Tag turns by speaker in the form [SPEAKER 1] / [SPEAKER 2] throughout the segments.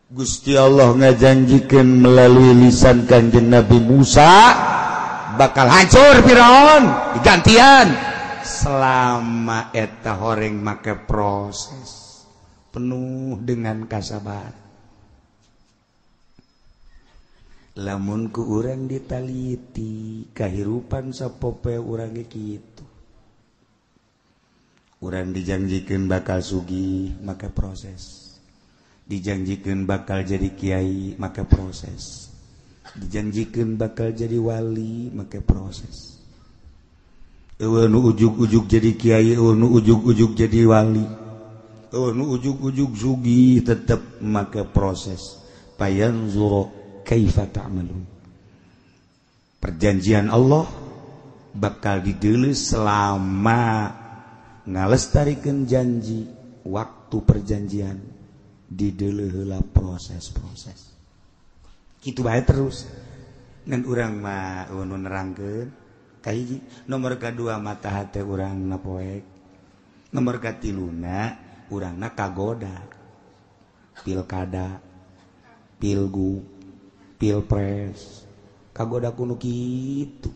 [SPEAKER 1] Gusti Allah ngajanjikeun melalui lisan Kanjeng Nabi Musa bakal hancur Firaun digantian selama eta horeng make proses penuh dengan kasabaran. Lamun ku urang ditaliti kahirupan sapope urang ge kitu. Urang dijanjikeun bakal sugih make proses. Dijanjikan bakal jadi kiai maka proses, dijanjikan bakal jadi wali maka proses. Nu ujuk-ujuk jadi kiai, nu ujuk-ujuk jadi wali, nu ujuk-ujuk sugih tetap maka proses. Fayanzuru kaifa ta'malun. Perjanjian Allah bakal dideuleu selama ngalestarikeun janji waktu perjanjian. Dideuleu heula proses-proses kitu bae terus ngan urang mah nu nerangkeun kahiji nomor kadua mata hate urangna poek nomor katiluna urangna kagoda pilkada pilgub pilpres kagoda kudu kitu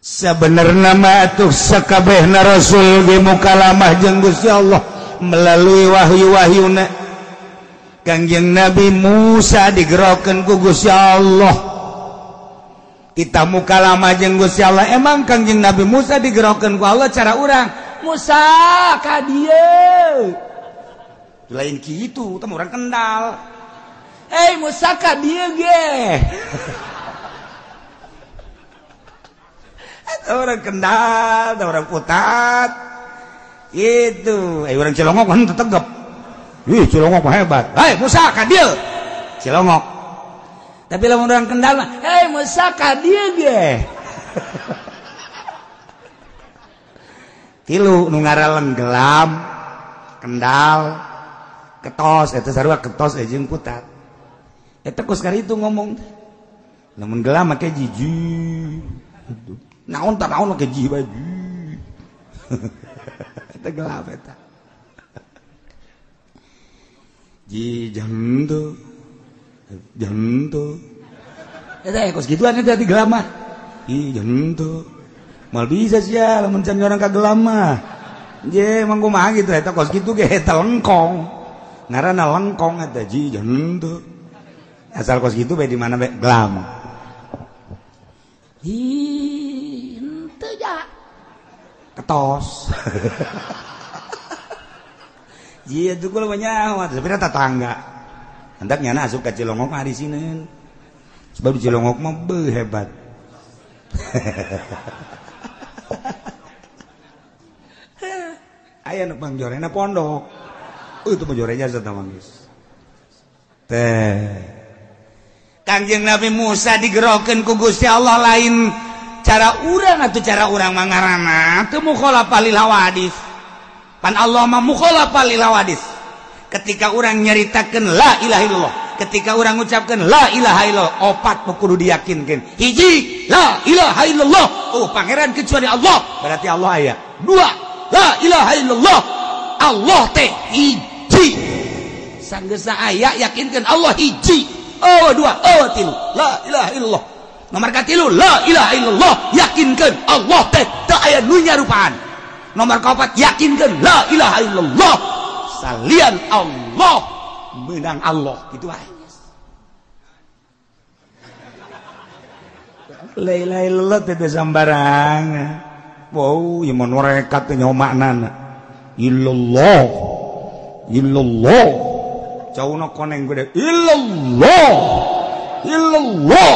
[SPEAKER 1] sabenerna mah atuh sakabehna rasul ge mukalamah jeung Gusti Allah melalui wahyu-wahyuna. Kangjeng Nabi Musa digerokeun ku Gusti Allah. Kita mukalamah jeung Gusti Allah. Emang Kangjeng Nabi Musa digerokeun ku Allah cara urang. Musa ka dieu. Lain kitu, teh urang kendal. Musa ka dieu ge. Eta urang kendal, orang putat. Itu orang Cilongok kan tetep Cilongok mah hebat. Musa ka dieu Cilongok. Tapi lamun orang Kendal mah Musa ka dieu ge. Tilu nu ngaralen gelam Kendal ketos eta sarua ketos jeung putat. Eta kos karitu ngomong lamun gelam make jiji. Naon tah naon make jiji bae. Eta gelap eta. Ji jantu. Eta kos gituan eta di gelap mah. Ji jantu. Mal bisa sia lamun can orang ka gelap mah. Je mang kumaha gitu eta kos kitu ge eta lengkong. Ngaranna lengkong eta ji jantu. Asal kos kitu bae di mana bae gelap. Hi henteu ja. Ketos. Iya tuh kalau banyak, tapi tetangga. Hendak nyana asup ke Cilongok mah di sini. Sebab di Cilongok mah hebat. Aya nu pangjorena pondok. Itu pangjorenya zat mangis. Teh. Kangjeng Nabi Musa digerokeun ku Gusti Allah lain cara urang atau cara urang mangarana teu mukhalafah lil hawadits. Pan Allah mah mukhalafah lil hawadits. Ketika urang nyaritakeun la ilaha illallah, ketika urang ngucapkeun la ilaha illallah, opat kudu diyakinkeun. Hiji, la ilaha illallah, pangeran kecuali Allah, berarti Allah aya. Dua, la ilaha illallah, Allah teh hiji. Sanggeusna aya yakinkeun Allah hiji. Dua, tilu, la ilaha illallah. Nomor katilu la ilaha illallah yakinkeun Allah teh teu aya nu nyarupaan. Nomor kaopat yakinkeun la ilaha illallah salian Allah meunang Allah kitu wae. La ilaha illallah teh sambarangan. Wow, ieu mun rekat teh nyomakna. Illallah. Illallah. Cauna koneng gede. Illallah. Illallah.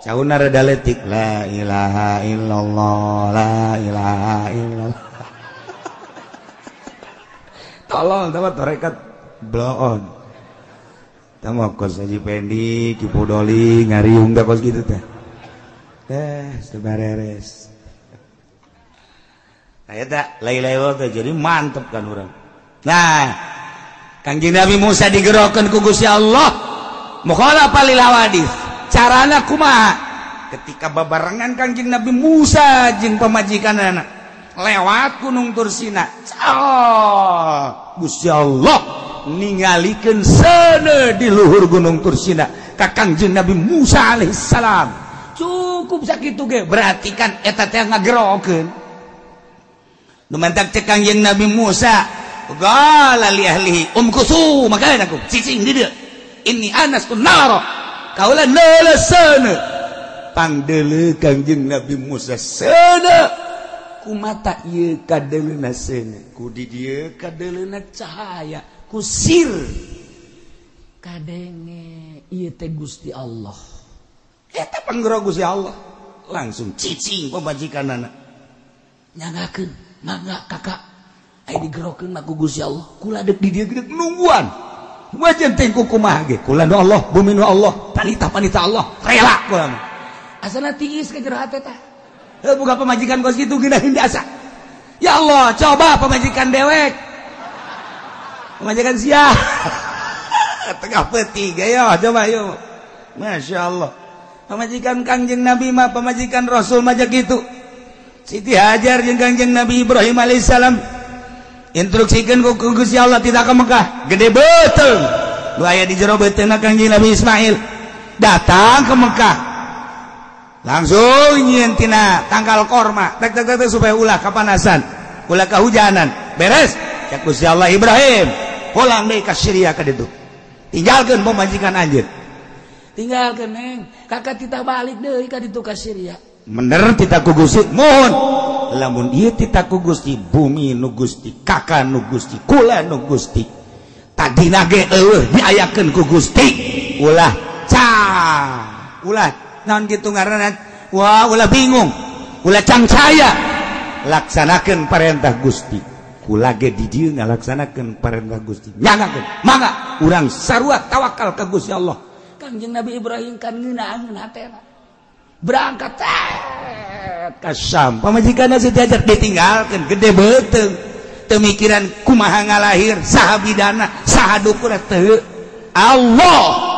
[SPEAKER 1] Cauna rada letik la ilaha illallah la ilaha illallah. Tolong dapat rekat blow on. Tama kos Haji Pendi, Ki Podoli ngariung da kos gitu teh. Sebareres. Aya tak la ilaha illallah teh jadi mantep kan urang. Nah, Kangjeng Nabi Musa digerokeun ku Gusti Allah mukhalafah lil hawadits. Carana kumaha? Ketika babarengan Kangjeng Nabi Musa jeung pamajikanana lewat Gunung Tursina. Gusti Allah ningalikeun sana di luhur Gunung Tursina ka Kangjeng Nabi Musa alaihissalam. Cukup sakitu ge, berarti kan eta teh ngagerokeun. Nu mantak cek Kangjeng Nabi Musa, qala li ahlihi umkusu, makana aku cicing di dieu. Inni anastu nara. Kaula neuleuseun. Pangdeuleu Kangjeng Nabi Musa seuneu. Kumata ieu kadeleuna seuneu, ku di dieu kadeleuna cahaya, ku sir kadenge ieu teh Gusti Allah. Eta panggero Gusti Allah. Langsung cicing pamajikanana. Nyanggakeun, mangga kakak. Aya digerokeun mah ku Gusti Allah. Kula deuk di dieu geus nungguan. Wajan teh ku kumaha ge? Kula nu Allah, bumi nu Allah, panita-panita Allah, rela kula mah. Asana tiis ke jero hate teh. Buka pemajikan kos gitu ginahin biasa. Ya Allah, coba pemajikan dewek. Pemajikan siap. Tengah peti ya, coba yuk. Masya Allah. Pemajikan Kangjeng Nabi mah, pemajikan Rasul mah gitu. Siti Hajar jeung Kangjeng Nabi Ibrahim alaihissalam instruksikeun ku Gusti Allah tidak ke Mekah. Gede beuteung. Nu aya di jero beuteungna Kangjeng Nabi Ismail. Datang ke Mekah. Langsung nyieun tina tangkal korma tek supaya ulah kapanasan, ulah kahujanan, beres cek Gusti Allah Ibrahim pulang deui ka Syria ka ditu, tinggalkeun pemajikan anjeun, tinggalkeun neng kakak titah balik deui ka ditu ka Syria. Bener titah ku Gusti mohon lamun ieu titah ku Gusti bumi nu Gusti, kakak nu Gusti, kula nu Gusti, tadina ge eueuh diayakeun ku Gusti, ulah ulah naon gitu ngaranna, wah ulah bingung, ulah cangcaya, laksanakeun parentah Gusti. Kula ge di dieu ngalaksanakeun parentah Gusti. Nyangakeun, mangga urang sarua tawakal ka Gusti Allah. Kangjeng Nabi Ibrahim kan ngeunaheun hatena. Berangkat ka Syam. Pamajikanna Siti Hajar ditinggalkeun gede beuteung. Teu mikiran kumaha ngalahir, saha bidana, saha dukurna teu. Allah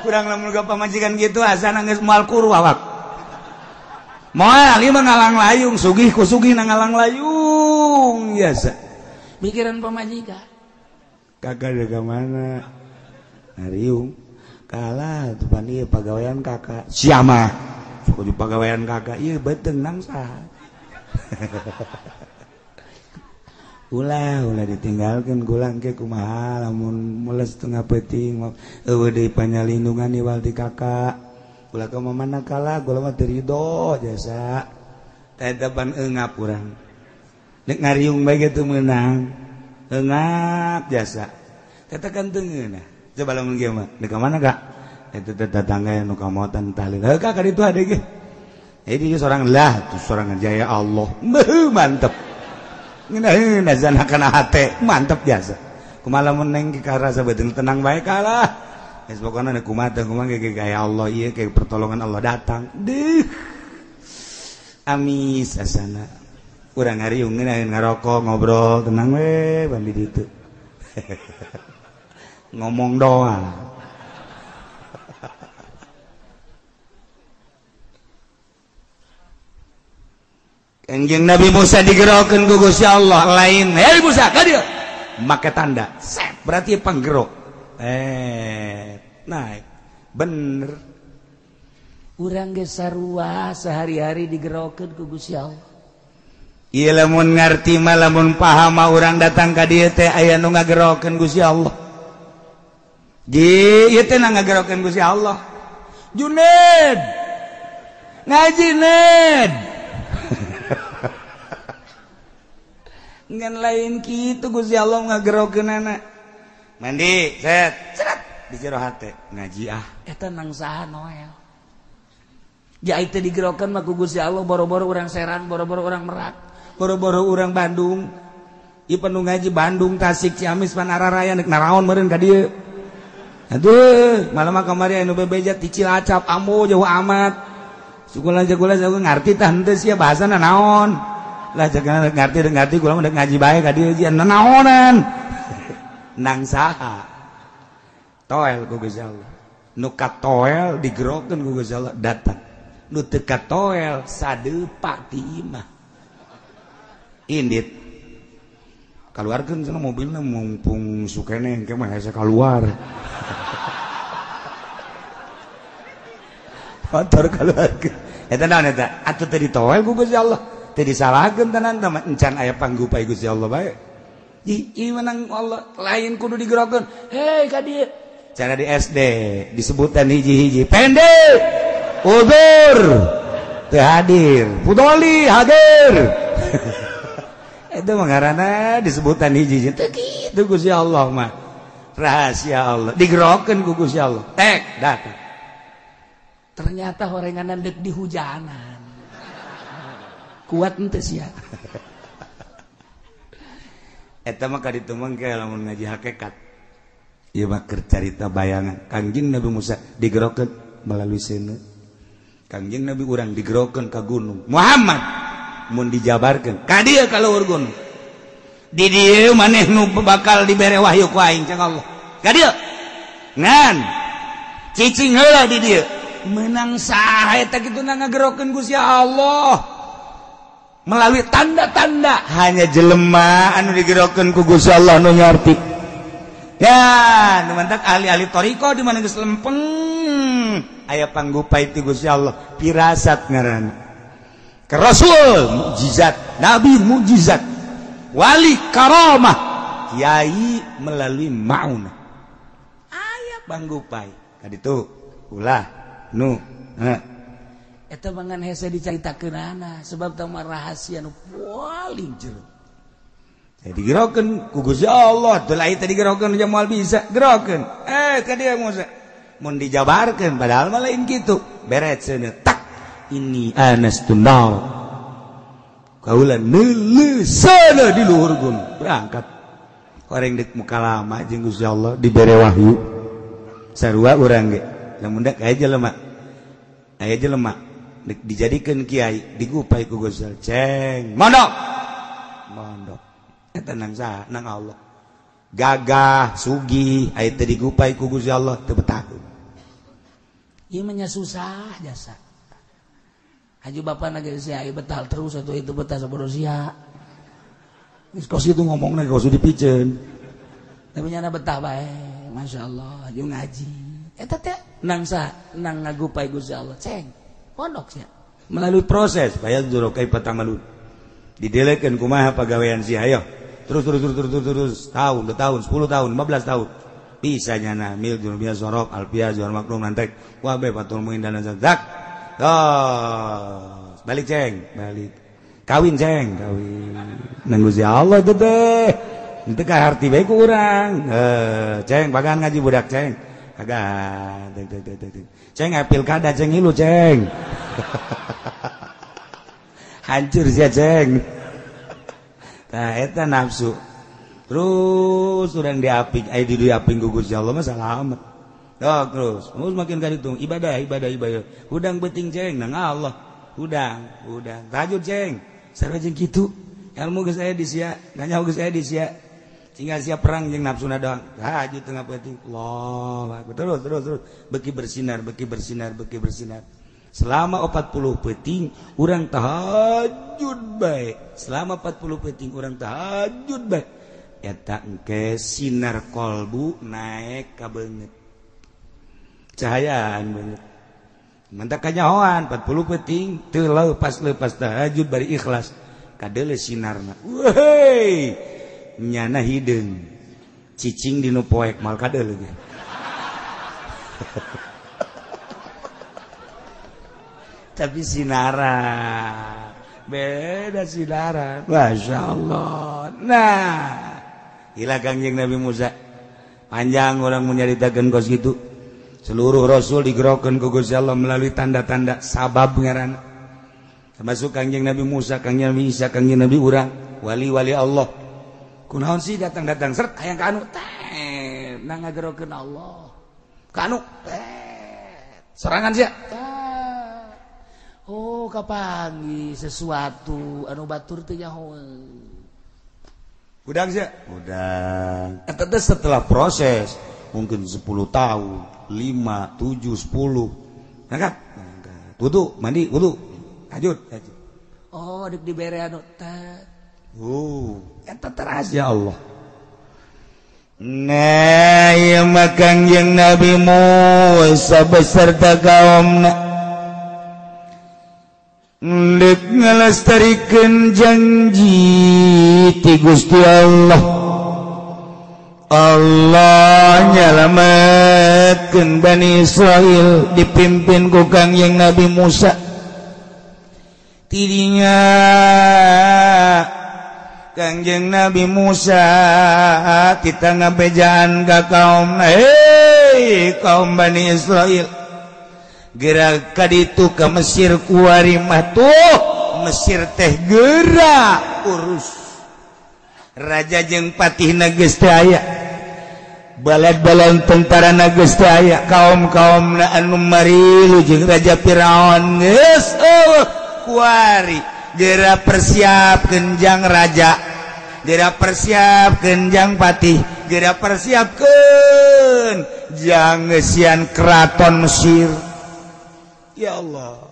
[SPEAKER 1] kurang lamun ga pamajikan gitu asana geus moal kuru awak. Moal ieu mah ngalang layung, sugih ku sugih na ngalang layung biasa. Mikiran pamajikan. Kakak jaga mana? Ngariung. Kalah tuh pan ieu pagawean kakak. Sia mah. Suku di pagawean kakak ieu beuteung nang saha. Ulah ditinggalkan gulang ke kumaha lamun mules tengah peuting eueuh deui panyalindungan iwal ti kakak ulah ka mamana kalah gula mah teu ridho jasa teh depan eungap urang nek ngariung bae kitu meunang eungap jasa tetekan teu ngeunah coba lamun kieu mah nek ka mana kak eta tetangga nu kamotan tahlil heuh kak ka ditu hade ge jadi seorang lah tuh seorang jaya Allah mantep ngeunaheun azan kana hate mantep biasa kumaha lamun neng karasa beuteung tenang bae kalah geus pokona nek kumaha teh kumaha ge gaya Allah ieu ke pertolongan Allah datang deuh amis asana urang ngariung ngeunaheun ngarokok ngobrol tenang we bandi ditu ngomong doa. Kangjeng Nabi Musa digerokeun ku Gusti Allah lain. Hei Musa, ka dieu. Make tanda. Set, berarti panggerok. Naik. Bener. Urang ge sarua sehari-hari digerokeun ku Gusti Allah. Ieu lamun ngarti mah lamun paham mah urang datang ka dieu teh aya nu ngagerokeun Gusti Allah. Ieu teh ngagerokeun Gusti Allah. Junaid. Ngaji Ned. Ngan lain kitu Gusti Allah ngagerokeunana. Mandi, set, ceret di jero hate ngaji eta nang saha Noel. Ja teh digerokeun mah ku Gusti Allah boro-boro urang Serang, boro-boro urang Merak, boro-boro urang Bandung. Ieu panu ngaji Bandung, Tasik, Ciamis, Panararaya nek naraon meureun ka dieu. Aduh, malam kamari anu bebeja ti Cilacap, Ambo jauh amat. Sukula-sukula ngarti tah henteu sia bahasana naon. Lah jangan ngerti gua mah ngaji bae ka dieu jian naonan nang saha toel ku Gusti Allah nu katoel digerokeun ku Gusti Allah datang nu teu katoel sadeupa ti imah indit keluarkan sana mobilnya mumpung sukene engke mah hese keluar motor keluarkan eta naon eta atuh teu ditowel ku Gusti Allah teu disalahkeun tenan teh encan aya panggupai Gusti Allah bae ieu menang Allah lain kudu digerokeun hei ka dieu cara di SD disebutan hiji-hiji pendek udur teu hadir pudoli hadir itu mengarana disebutan hiji-hiji teu kitu Gusti Allah mah rahasia Allah digerokeun ku Gusti Allah datang ternyata horenganan dek di hujanan kuat ente sia eta mah kaditu mangke lamun ngaji hakikat ieu mah keur carita bayangan Kangjeng Nabi Musa digerokeun melalui seuneu Kangjeng Nabi urang digerokeun ka gunung Muhammad mun dijabarkeun ka dieu ka luhur gunung di dieu maneh nu bakal dibere wahyu ku aing cang Allah ka dieu ngan cicing heula di dieu menang saha eta kituna ngagerokeun Gusti Allah melalui tanda-tanda hanya jelema anu digerokeun ku Gusti Allah nu ngarti ya nu mantak ahli-ahli thariqah di mana geus lempeng aya panggupai ti Gusti Allah pirasat ngaranna ka rasul mukjizat nabi mukjizat wali karamah kiai melalui maunah aya panggupai kaditu ulah nu eta mangan hese dicaritakeunana sebab teh mah rahasia nu paling jero jadi digerokeun ku Gusti Allah teu lain teh digerokeun jeung moal bisa gerokeun ka dieu Musa mun dijabarkeun padahal mah lain kitu beres cenah tak ini anastu nar kaula neuleusana di luhur gunung berangkat koreng dek muka lama jeung Gusti Allah dibere wahyu sarua urang ge lamun dak aya jelema dijadikeun kiai digupai ku Gusti Allah ceng mondok eta nang saha nang Allah gagah sugih aya teh digupai ku Gusti Allah teu betah ieu mah nya susah jasa aju bapana ge sia ieu betal terus atuh itu betah sabodo sia geus kos itu ngomongna kos dipiceun tapi nyana betah bae masyaallah aju ngaji eta teh nang saha nang ngagupai Gusti Allah ceng pondok sia melalui proses bayar juro kai patamalun didelekeun kumaha pagawean sia ayo terus tahun 2 tahun 10 tahun 15 tahun bisa nyana mil jurbiya sorok alfiah jual maklum nantek wah be patul muin dana zak balik ceng balik kawin ceng kawin nang Gusti Allah teh teu ka harti bae ku urang ceng bagan ngaji budak ceng kagak ceng pilkada ceng ilu ceng hancur sia ceng nah eta nafsu terus urang diaping aya di diaping ku Gusti Allah mah salamet terus makin ka ditu ibadah hudang beuting ceng nang Allah hudang tahajud ceng sarua jeung kitu ilmu geus aya di sia nganyaho geus aya di sia tinggal sia perang jeung nafsuna doang tahajud tengah penting Allah terus beki bersinar selama 40 peuting urang tahajud bae selama 40 peuting urang tahajud bae eta engke sinar kolbu naek ka beungeut cahayaan beungeut mantap kanyahoan 40 peuting teu leupas tahajud bari ikhlas kadeuleu sinarna wehey nyana hideung cicing dinu poek mal kadeuleu ge tapi sinaran beda sinaran Masya Allah nah ila Kangjeng Nabi Musa panjang orang menyaritakeun kos gitu seluruh rasul digerokeun ku Gusti Allah melalui tanda-tanda sabab ngaranna termasuk Kangjeng Nabi Musa Kangjeng Nabi Isa Kangjeng Nabi urang wali-wali Allah kunaon sih datang-datang seret hayang ka anu teh nang ngagerokeun Allah ka anu serangan sia oh kapangi sesuatu anu batur teh nyahoeun udang sia udang eta teh setelah proses mungkin 10 tahun 5 7 10 ngangkat wudu mandi wudu lanjut oh dek dibere anu teh eta teraja Allah. Nah, ya makan yang Nabi Musa beserta kaumna dek ngalestarikeun janji ti Gusti Allah. Allah nyalametkeun Bani Israil dipimpin ku Kangjeng Nabi Musa. Tidinya Kangjeng Nabi Musa kita ngabejaan ka kaum, hei kaum Bani Israil, gerak kaditu ka Mesir kuari mah tuh Mesir teh gerak urus raja jeung patihna geus teu aya, balad-balad tentara na geus teu aya, kaum-kaumna anu marilu jeung Raja Firaun geus kuari geura persiap genjang raja, geura persiap genjang patih, geura persiapkeun jang ngeusian keraton Mesir. Ya Allah,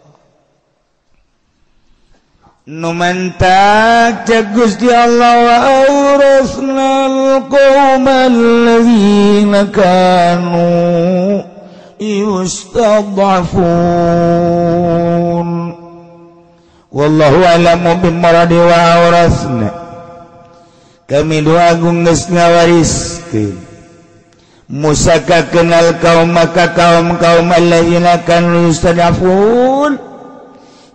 [SPEAKER 1] nu mantak cek Gusti Allah, wa awrasnal qaumal ladzina kanu yustad'afun. Wallahu a'lamu bimmaradi wa awrasna, kami doa agung geus ngawariskeun Musa ka kenal kaum maka kaum alladzina kanu yustad'afun,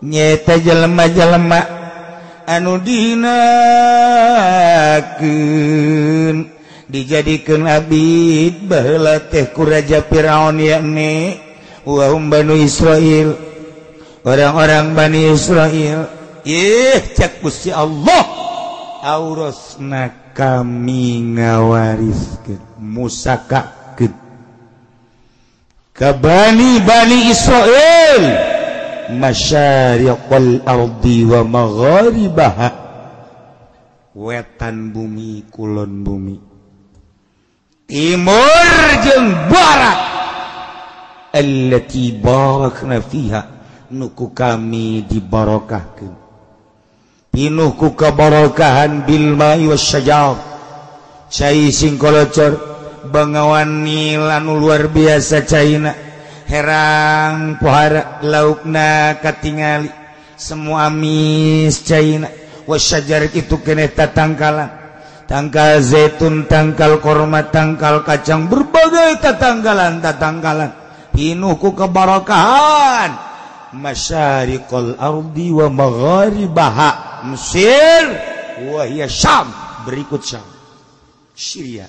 [SPEAKER 1] nyata jelema-jelema anu dihinakeun dijadikeun abid baheula teh ku Raja Firaun, yakni wa hum Banu Israil, orang-orang Bani Israil. Cek Gusti Allah, aurasna kami ngawariskeun Musa kakeun ka Bani Israil masyariqal ardi wa magharibaha, wetan bumi kulon bumi, timur jeung barat, allati barakna fiha, nuku kami dibarokahkeun, pinuh ku kabarakahan bil ma'i wasyajar, cai sing kolocor, bangawan nil anu luar biasa caina, herang pohara laukna katingali, semua amis caina, wasyajar itu keneh tatangkalan, tangkal zaitun, tangkal korma, tangkal kacang, berbagai tatangkalan pinuh ku kebarakahan masyariqal ardi wa magharibaha, Mesir wa hiya Syam, berikut Syam, Syria,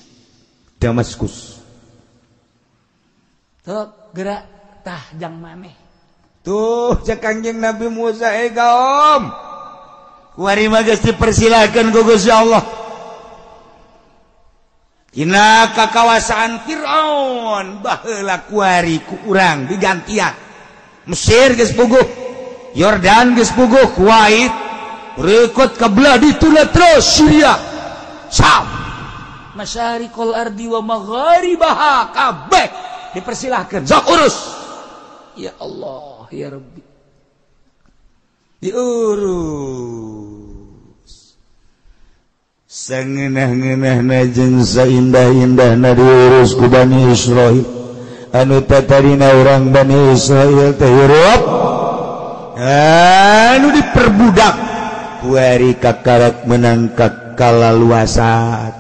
[SPEAKER 1] Damaskus. Tuh gerak tah jang maneh tuh cek Kangjeng Nabi Musa, kaum kuari mah geus dipersilakeun ku Gusti Allah dina kakawasaan Firaun, baheula kuari ku urang digantian. Mesir geus puguh, Yordan geus puguh, Kuwait rekod kabelah dituna terus Syria, Syam, masyariqal ardi wa magharibaha, kabeh dipersilahkan sok urus. Ya Allah, ya Rabbi, diurus sangeunah-ngeunahna jeung saindah-indahna diurus ku Bani Israil, anu tatarina urang Bani Israil teh hirup anu diperbudak kuari kakarak menangkak kalaluasan,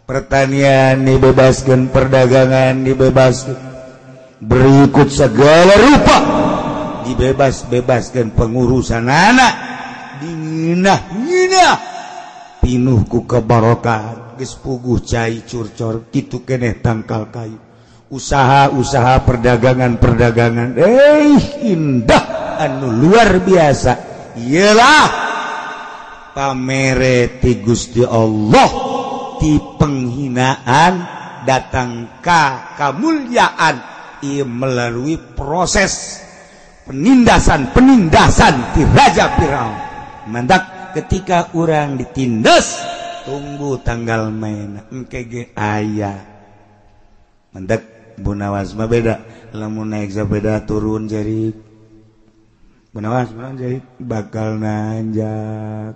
[SPEAKER 1] pertanian dibebaskan, perdagangan dibebaskan, berikut segala rupa dibebaskan, pengurusan anak dinginah pinuh ku kebarokahan, geus puguh cai curcor kitu keneh tangkal kayu, usaha perdagangan indah anu luar biasa. Ialah pamere ti Gusti Allah, ti penghinaan datang ka kamulyaan, ia melalui proses penindasan ti Raja Firaun. Mandak ketika orang ditindas, tunggu tanggal main engke ge aya. Mandak Bunawas mah beda, lamun naik sepeda turun jarik, Bunawas jarik bakal nanjak.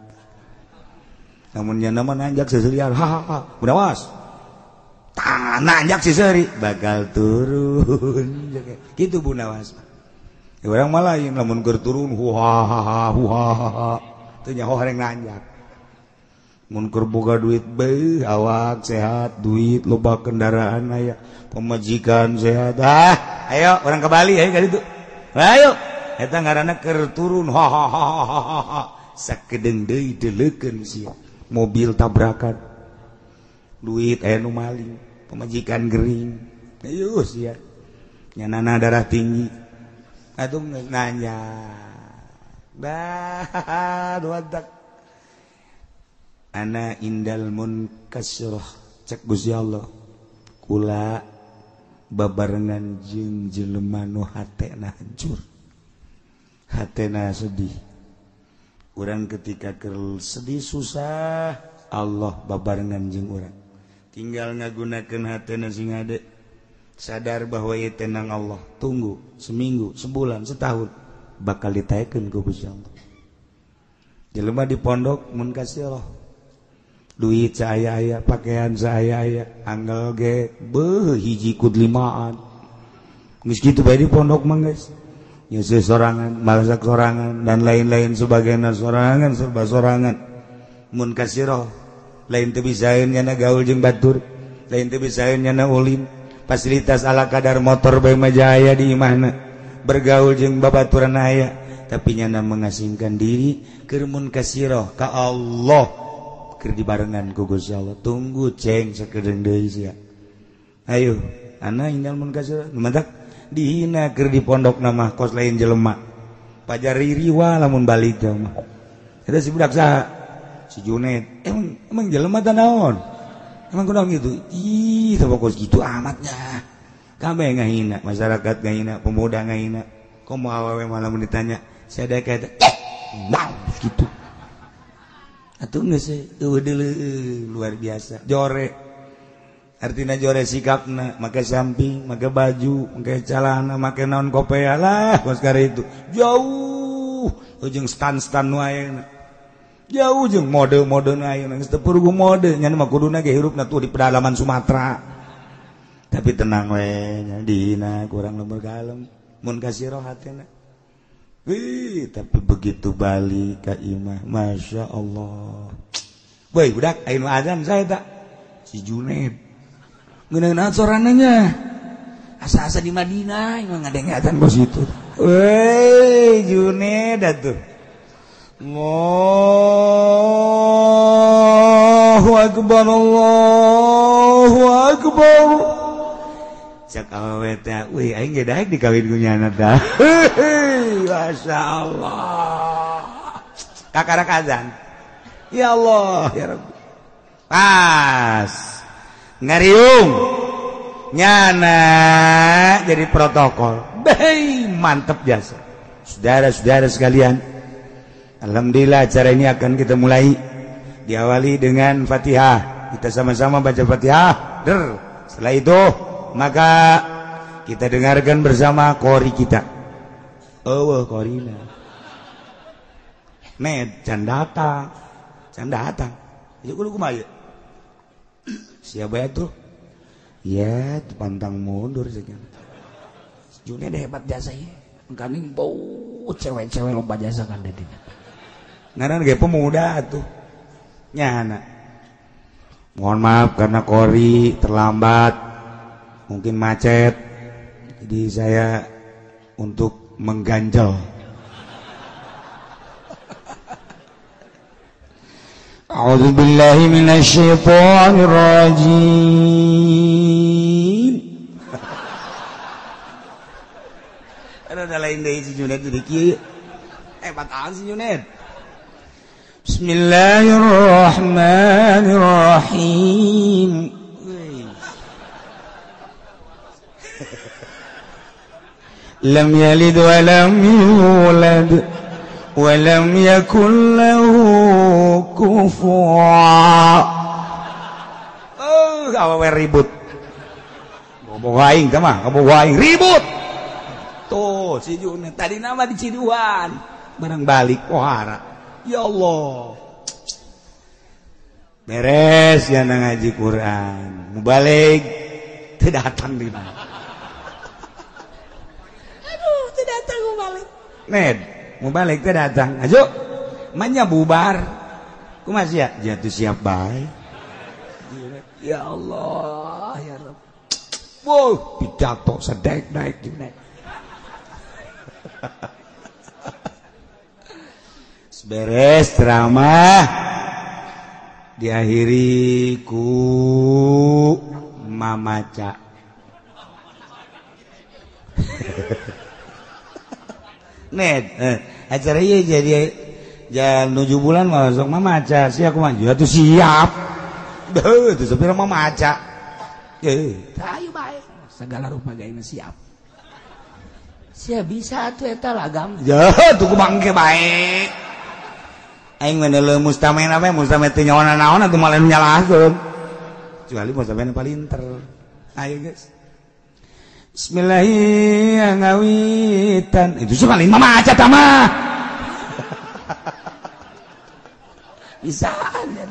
[SPEAKER 1] namunnya nama nanjak seserian mudawas nanjak seseri bakal turun gitu bunawas orang malah lain namun keur turun teu nyaho hareng nanjak mun keur boga duit beuh awak sehat duit loba kendaraan aya pemajikan sehat ayo orang ke Bali ayo ka ditu ayo eta ngaranna keur turun sakedeung deui deleukeun sia mobil tabrakan duit aya nu maling pemajikan gering ayo sia nyanana darah tinggi atuh nanya wadak ana indal munkasirah cek Gusti Allah kula babarengan jeung jelema nu hatena hancur hatena sedih urang ketika keur sedih susah Allah babarengan jeung urang tinggal ngagunakeun hatena sing ade sadar bahwa ieu tenang Allah tunggu seminggu sebulan setahun bakal ditaekeun ku Gusti Allah jelema di pondok mun kasirah duit saaya-aya pakaian saaya-aya anggal ge beuh hiji kud limaan geus kitu bae di pondok mah geus nya sorangan masak sorangan dan lain-lain sebagainya sorangan serba sorangan mun kasirah lain teu bisaeun nyana gaul jeung batur lain teu bisaeun nyana ulin fasilitas ala kadar motor bae mah aya di imahna bergaul jeung babaturan aya tapi nyana mengasingkan diri keur mun kasirah ka Allah keur dibarengan ku Gusti Allah tunggu ceng sakedeung deui sia ayo ana indal mun kasirah numadak dihina keur di pondokna mah kos lain jelema pajar ririwa lamun balik mah eta si budak saha si Junaid emang jelema teh naon emang kunaon gitu ih teu kos gitu amatnya kabeh ngahina masyarakat ngahina pemuda ngahina komo awewe malah mun ditanya sadaya eta naon gitu atuh geus luar biasa jore artina jore sikapna make samping make baju make calana make naon kopea lah kos kare itu jauh jeung stan-stan nu ayeuna jauh jeung mode-mode nu ayeuna geus teu perlu mode nya mah kuduna ge hirupna tuh di pedalaman Sumatera tapi tenang we nya dina kurang lemur kalem mun kasirah hatena tapi begitu balik ke imah Masya Allah boy budak ayo azan saya tak si Junaid ngeunaan sorananya asa-asa di Madinah emang ada yang azan bos itu woi Junaid atuh Allahu Akbar Allahu Akbar cak awewe teh wih aing ge daek dikawin ku nyana tah Masya Allah kakarak azan ya Allah ya Rabbi pas ngariung nyana jadi protokol bey mantep jasa saudara-saudara sekalian alhamdulillah acara ini akan kita mulai diawali dengan Fatihah kita sama-sama baca Fatihah setelah itu maka kita dengarkan bersama qori kita korina med can datang ya kudu kumaha siapa ya tuh ya pantang mundur saja Junaid hebat jasa ya kaning bau cewek-cewek lomba jasa kan dedi ngaran ge pemuda tuh nyana mohon maaf karena qori terlambat mungkin macet jadi saya untuk mengganjal A'udzubillahi minasyaitonir rajim ada lain deui si Junaid di kieu bataan si Junaid Bismillahirrahmanirrahim lam yalid wa lam yulad wa lam yakul lahu kufuwan awewe ribut bobogoh aing teh mah bobogoh aing ribut tuh si Junaid tadi nama di Ciduan barang balik pohara ya Allah beres ya ngaji Quran mubalik tidak datang di mana aduh tidak datang mubalik ned mubalik tidak datang ayo manya bubar kumaha ya jatuh siap bae ya Allah ya Rabb wow pidato sedek-dek junet beres ceramah diakhiri ku mamaca net acara ieu jadi jalan 7 bulan masuk mamaca sia kumaha atuh siap beuh teu sapira mamaca ayo bae segala rupa gaina siap sia bisa atuh eta lagam ya tuh kumangke bae aing mah leumus tamena we mustamena teu nyawana naon atuh malah nyalahkeun kecuali mustamena palinter ayo guys bismillahirrahmanirrahim itu sih paling mamaca tah mah bisaan ya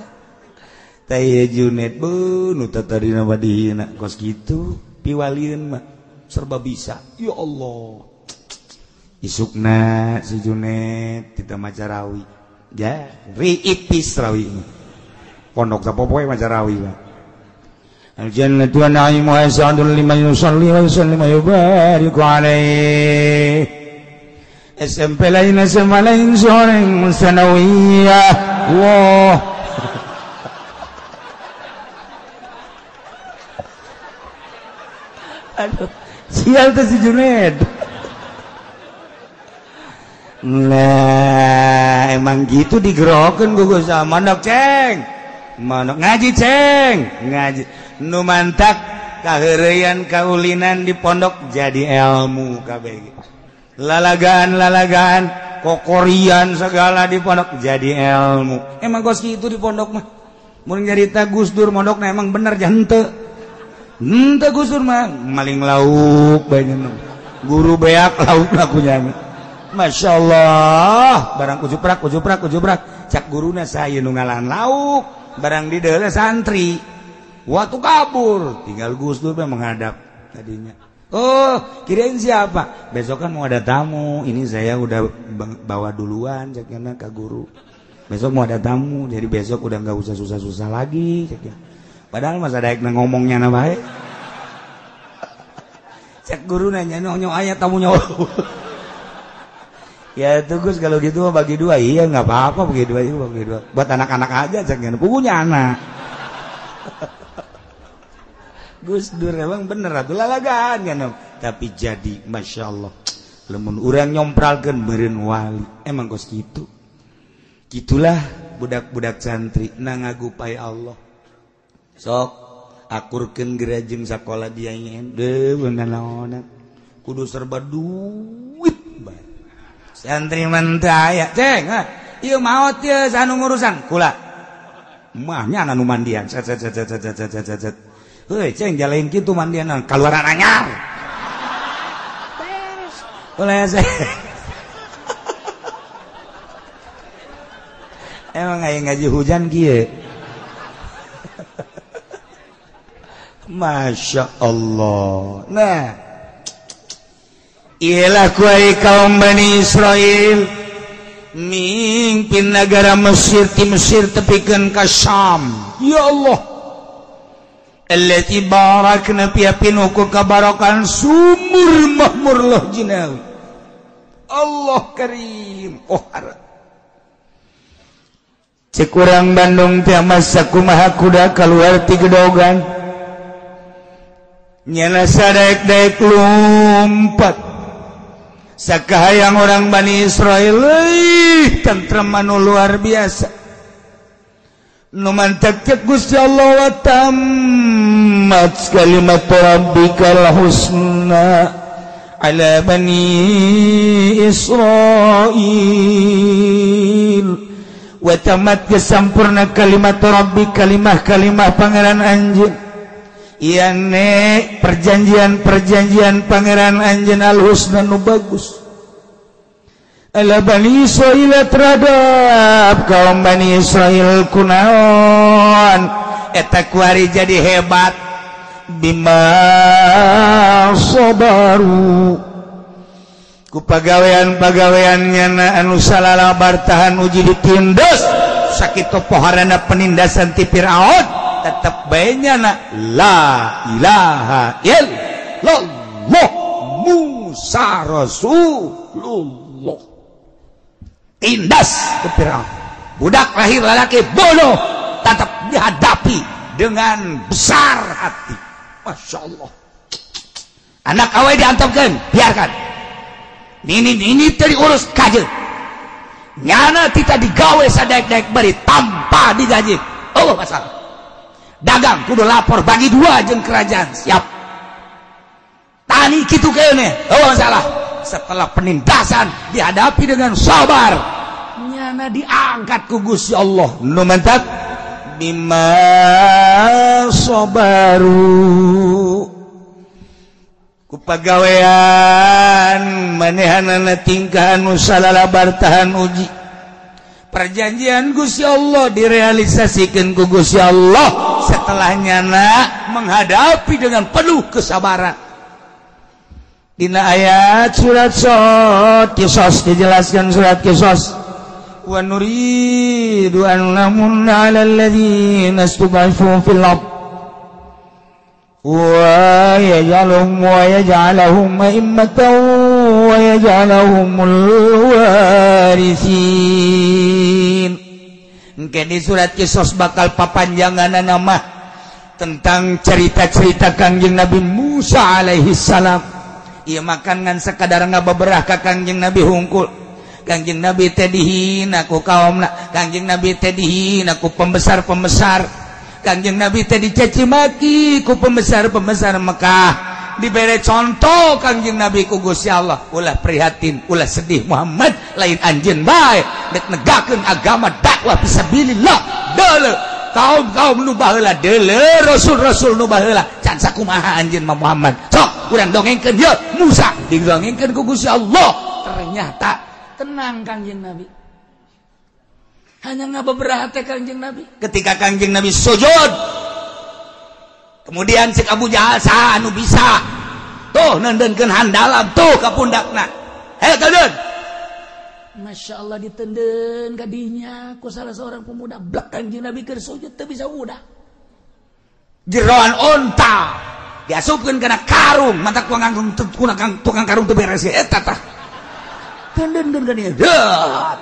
[SPEAKER 1] teh Junet bu nu tatarina badina kos kitu piwalieun mah serba bisa ya Allah isukna si Junet kita macarawi ya riipis rawi pondok sapopoe macarawi Pak al-jannatu wa na'imu wa sa'adun liman yusalli wa yusallim wa yubariku alaih SMP lain SMA lain soreng sanawiyah wah aduh sial tuh si Junaid nah emang gitu digerokeun gugus sama mandok ceng mandok ngaji ceng ngaji nu mantak kaheureyan kaulinan di pondok jadi ilmu kabeh lalagaan kokorian segala di pondok jadi ilmu emang kos kitu di pondok mah mun nyarita Gus Dur mondokna emang bener jangan henteu Gus Dur mah maling lauk bae guru beak lauk lakunya Masya Allah barang ujuprak cak guruna saya nu ngalaan lauk barang di deuleu santri waktu kabur tinggal Gus Dur menghadap tadinya oh kirain siapa besok kan mau ada tamu ini saya udah bawa duluan caknya ke guru besok mau ada tamu jadi besok udah nggak usah susah-susah lagi caknya padahal masa daek ngomongnya na bae cak guru nanya nyok aya tamu nyok ya itu Gus kalau gitu bagi dua iya nggak apa-apa bagi dua buat anak-anak aja caknya punya anak Gus Dur emang bener atuh lalagaan kan tapi jadi Masya Allah lamun urang nyompralkeun meureun wali emang kos kitu gitulah budak-budak santri nangagupai Allah sok akurkeun gerajeng sakola dia nyen deui beunanaona kudu serba duit bae santri mah teu aya ceng ieu maot teu sanu ngurusan kula mahnya anu mandian set heuy ceng jalain kitu mandian kaluaran anyar beres boleh saya emang aya ngaji hujan kieu Masya Allah nah ialah kuai kaum Bani Israel mimpin negara Mesir ti Mesir tepikeun ka Syam ya Allah allati barakna fi pinuku kabarakan sumur mahmur lah jinawi Allah karim oh harap cek urang Bandung teh masa kumaha kuda keluar ti gedogan nyana sadaek-daek lumpat sakahayang orang Bani Israel tentrem anu luar biasa nu mantap cek Gusti Allah wa tammat kalimat rabbikal husna ala Bani Israil wa tamat kesampurna kalimat rabbi kalimah pangeran anjeun ieu perjanjian pangeran anjeun al husna nu bagus ala Bani Israil terhadap kaum Bani Israil kunaon eta kuari jadi hebat bima sabaru ku pagawean-pagaweannya na anu salalabar tahan uji ditindas sakitu poharana penindasan ti Firaun tetep baenya na la ilaha illallah Musa Rasulullah tindas ke Firaun budak lahir lalaki bodoh tetap dihadapi dengan besar hati. Masya Allah anak awal diantapkan biarkan ini tadi urus kaje nyana kita digawe sadaik-daik beri tanpa digaji oh masalah dagang kudu lapor bagi dua jeung kerajaan siap tani gitu kayaknya oh masalah setelah penindasan dihadapi dengan sabar nyana diangkat ku Gusti Allah nu mantap bima sabaru ku pagawean manehanana tingkah anu salalabar tahan uji perjanjian Gusti Allah direalisasikan ku Gusti Allah setelahnya menghadapi dengan penuh kesabaran dina ayat surat Qisas dijelaskan surat Qisas wa nuridu an namunna 'alal ladzina istud'ifu fil ardh wa yaj'aluhum a'immatan wa yaj'aluhumul warithin. Engke di surat Qisas bakal papanjangan nama tentang cerita-cerita Kangjeng Nabi Musa alaihi salam. Ieu makan ngan sakadar ngababerah ka Kangjeng Nabi hungkul. Kangjeng Nabi teh dihina ku kaumna, Kangjeng Nabi teh dihina ku pembesar-pembesar, Kangjeng Nabi teh dicaci maki ku pembesar-pembesar Mekah. Dibere contoh Kangjeng Nabi ku Gusti Allah, ulah prihatin, ulah sedih Muhammad, lain anjeun bae dek negakeun agama dakwah fisabilillah. Deuleu kaum-kaum nu baheula, deuleu rasul-rasul nu baheula, can sakumaha anjeun mah Muhammad. Sok urang dongengkeun yeuh Musa didongengkeun ku Gusti Allah. Ternyata tenang Kangjeng Nabi hanya ngabeberah teh Kangjeng Nabi ketika Kangjeng Nabi sujud kemudian si Abu Jahal saha anu bisa tuh nendeunkeun handalam tuh ka pundakna heh kadeun Masya Allah ditendeun ka dinya ku salah seorang pemuda blak Kangjeng Nabi keur sujud teu bisa udah jeroan onta diasupkeun kana karung mata tukang karung teu beres eta tah tenden kan dia dah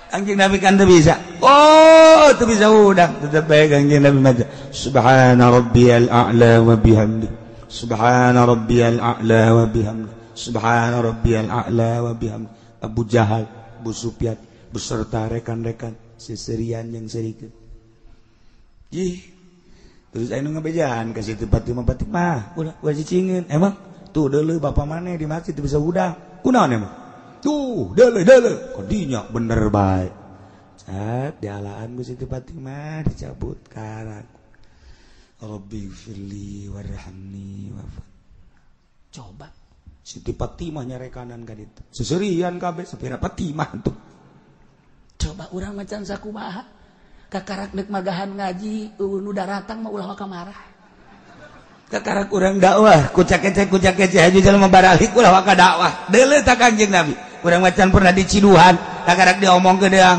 [SPEAKER 1] Kangjeng Nabi kan teu bisa oh teu bisa udang tetep bae Kangjeng Nabi maca subhana rabbiyal a'la wa bihamdi subhana rabbiyal a'la wa bihamdi subhana rabbiyal a'la wa bihamdi. Abu Jahal Abu Sufyan beserta rekan-rekan seserian yang serikeun ih terus anu ngabejaan ka situ Fatimah ulah wajicingeun emang tuh deuleu bapak maneh di masjid bisa udang kunaon emang tuh deuleu kodinya bener bae cat dialaan ku Siti Fatimah dicabut karang Rabbi firli warhamni wafat coba Siti Fatimah nyarekanan ka ditu seserian kabeh sapira Fatimah tuh coba urang macan sakumaha kakarak dek magahan ngaji nu daratang mah ulah kamarah kakarak urang dakwah kucak kece haju jelema baralik ulah waka dakwah deuleu ta Kangjeng Nabi urang macan pernah diciduhan kakarak diomongkeun deang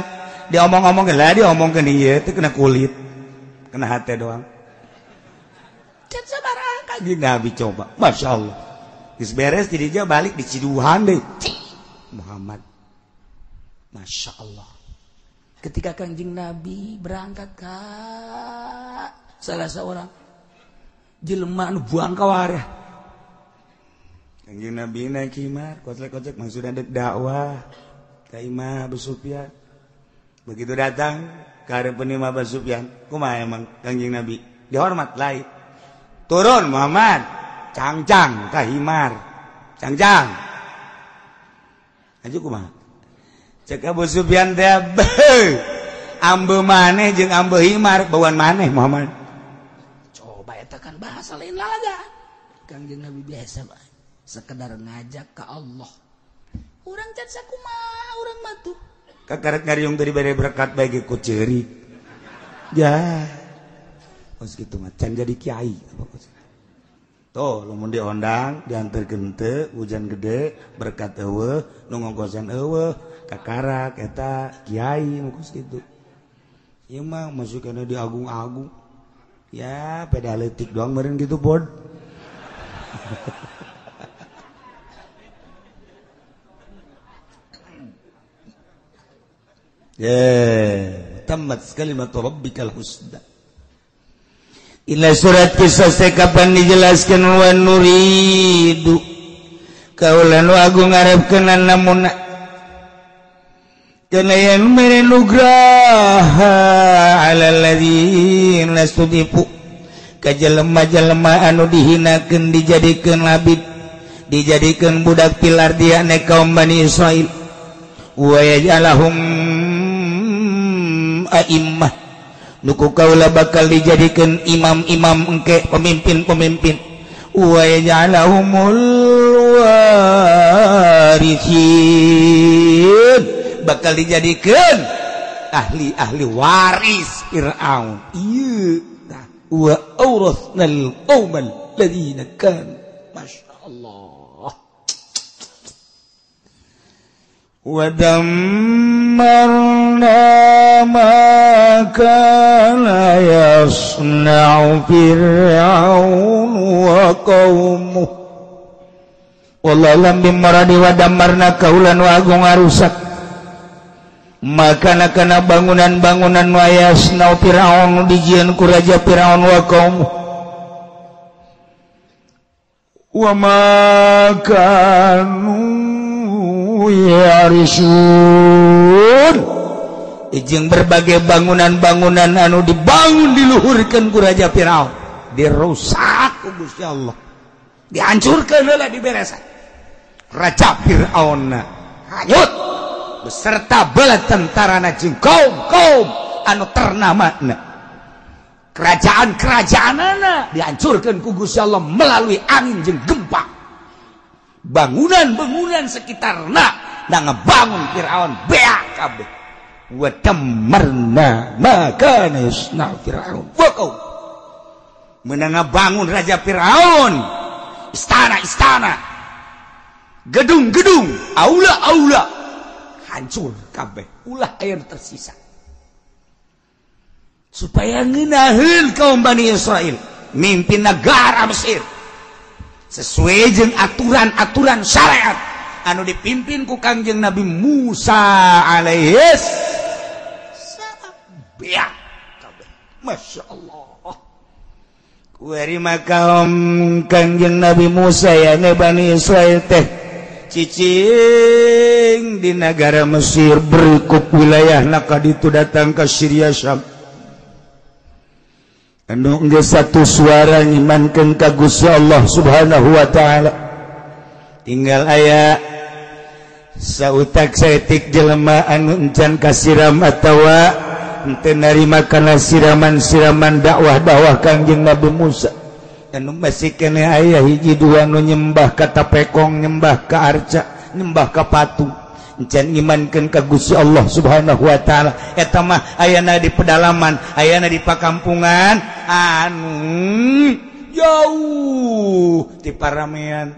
[SPEAKER 1] diomong-omongkeun lah diomongkeun ieu teh kena kulit kena hate doang can sabaraha Kangjeng Nabi coba Masya Allah geus beres di dieu balik diciduhan deui Muhammad Masya Allah ketika Kangjeng Nabi berangkat ka salah seorang jelema anu buang ka wareh Kangjeng Nabi naik himar kocek-kocek maksudna dek dakwah ka Imam Abu Sufyan begitu datang ka hareupeun Imam Abu Sufyan kumaha emang Kangjeng Nabi dihormat lain turun Muhammad cangcang ka himar cangcang aju kumaha cek Abu Sufyan teh ambe maneh jeung ambe himar bauan maneh Muhammad kan bahasa lain laga Kangjeng Nabi biasa bae
[SPEAKER 2] sekedar ngajak ke Allah. Urang can sakumaha urang mah tuh.
[SPEAKER 1] Kakarek ngariung tadi bere berkat bagi ku ceurik. Ya. Pas kitu mah can jadi kiai. Tuh, lamun diondang, dianterkeun teu hujan gede, berkat eueuh, nu ngongkosan eueuh, kakarak eta kiai mungkus kitu. Ieu mah masukana di agung-agung. Ya, peda leutik doang meureun kitu, Bod. Tamat kalimatu rabbikal husna. Ila surat kisah kapan dijelaskan wa nuridu kaulan wa agung ngarepkeun namun kana yang merenugraha alal ladzina studifu ka jelema-jelema anu dihinakeun dijadikeun labid dijadikeun budak pilar dia ne kaum Bani Israil wa yaj'alahum a'immah nuku kaula bakal dijadikan imam-imam engke pemimpin-pemimpin wa yaj'alahumul warithin bakal dijadikan ahli-ahli waris Fir'aun ieu wa awrathnal qaumal ladzina kanu masyaallah wa dammarna ma kana yasna'u fir'aun wa qaumuh wallahu lam bimaradi wa dammarna kaulan wa agung arusak maka kana bangunan-bangunan wa yasna'u fir'aun dijieun ku raja Fir'aun wa qaumuh wa ma kanu yarisun jeung berbagai bangunan-bangunan anu dibangun diluhurkeun ku raja Firaun dirusak ku Gusti Allah dihancurkeun heula diberesan raja Firaun hanyut beserta bala tentarana jeung kaum-kaum anu ternamana kerajaan-kerajaanana dihancurkeun ku Gusti Allah melalui angin jeung gempa bangunan-bangunan sekitarna da ngebangun Firaun beak kabeh wa dammarna ma kana yasna Firaun wa qaum meunang ngabangun raja Firaun istana-istana gedung-gedung aula-aula hancur kabeh ulah aya tersisa supaya ngeunaheun kaum Bani Israil mimpin negara Mesir sesuai jeung aturan-aturan syariat anu dipimpin ku Kangjeng Nabi Musa alaihis salam biak kabeh masyaallah kuari makaum Kangjeng Nabi Musa ya ne Bani Israil teh cicing di negara Mesir berikut wilayahna kaditu datang ke Syria Syam anu geus satu suara ngimankeun ka Gusti Allah Subhanahu wa taala tinggal aya sautak saeutik jelema anu encan kasiram atawa henteu narima kana siraman-siraman dakwah Kangjeng Nabi Musa anu masih kene aya hiji dua anu nyembah ka tapekong nyembah ka arca nyembah ka patung encan ngimankeun ka Gusti Allah Subhanahu wa taala eta mah ayana di pedalaman ayana di pakampungan anu jauh ti paramean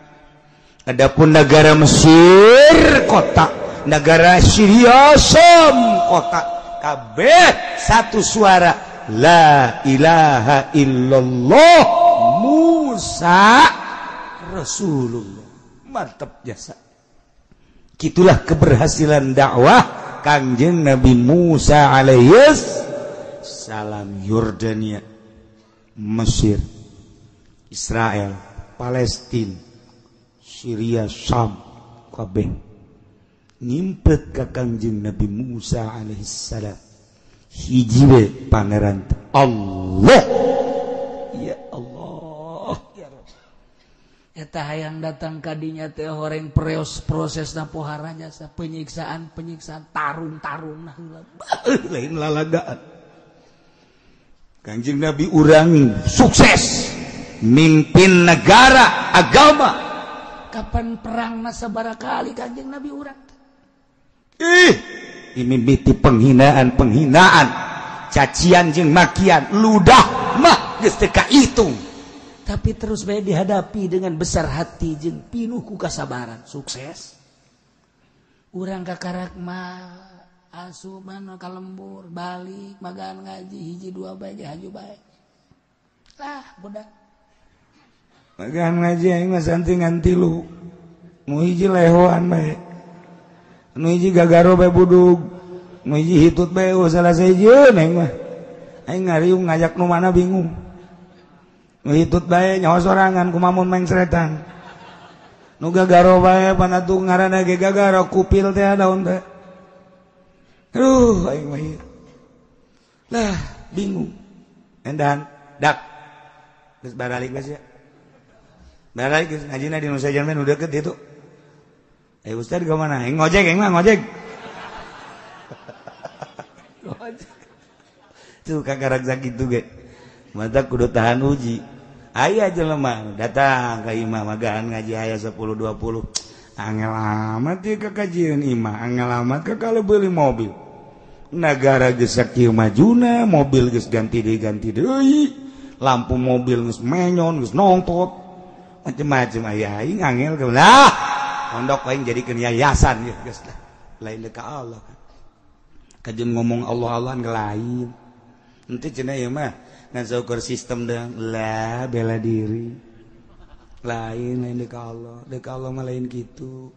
[SPEAKER 1] adapun negara Mesir kota negara Syria Syam kota kabeh satu suara la ilaha illallah Musa Rasulullah mantap jasa. Itulah keberhasilan dakwah Kangjeng Nabi Musa alaihis salam. Yordania, Mesir, Israel, Palestina, Syria, Syam kabeh ngimpet ka Kangjeng Nabi Musa alaihis salam hiji we pangeran Allah. Ya Allah ya Rabb eta hayang datang kadinya teh horeng prosesna poharanya sa penyiksaan tarung-tarungna heula lain lalagaan. Kanjeng Nabi urang sukses mimpin negara agama
[SPEAKER 2] kapan perang sabaraha kali Kanjeng Nabi urang
[SPEAKER 1] ini mimiti penghinaan cacian jeung makian ludah mah geus teu kahitung
[SPEAKER 2] tapi terus bae dihadapi dengan besar hati jeung pinuh ku kasabaran sukses urang kakarak mah asupan ka lembur balik magaan ngaji hiji dua bae haju bae lah budak
[SPEAKER 1] magaan ngaji aing mah santingan 3 nu hiji lehoan bae nu hiji gagaro bae budug nu hiji hitut bae salah sejieun aing mah aing ngariung ngajak nu mana bingung nu hitut bae nyaho sorangan kumamun meng seretan nu gagaro bae panatu ngaranna ge gagaro kupil teh daun teh aduh aing mah lah bingung endan dak geus baralik geus ya baralik geus ngajina di nu sajan mah nu deukeut ditu Ustaz ke mana? Ngojek, ngojek. Tuh kakarak sakit tuh ge. Mata kudu tahan uji. Aya jelema datang ka imah magaan ngaji aya 10 20. Angel amat ieu ka kajian imah, angel amat ka kalau beli mobil. Nagara geus sakieu majuna, mobil geus ganti deui. Lampu mobil geus menyon, geus nongtot. Macem-macem aya aing angel ka. Lah pondok lain jadikeun yayasan ya geus lain ka Allah kajeun ngomong Allah-Allahan ge lain henteu cenah ieu mah ngan saukur sistem deung lah bela diri lain ka Allah mah lain kitu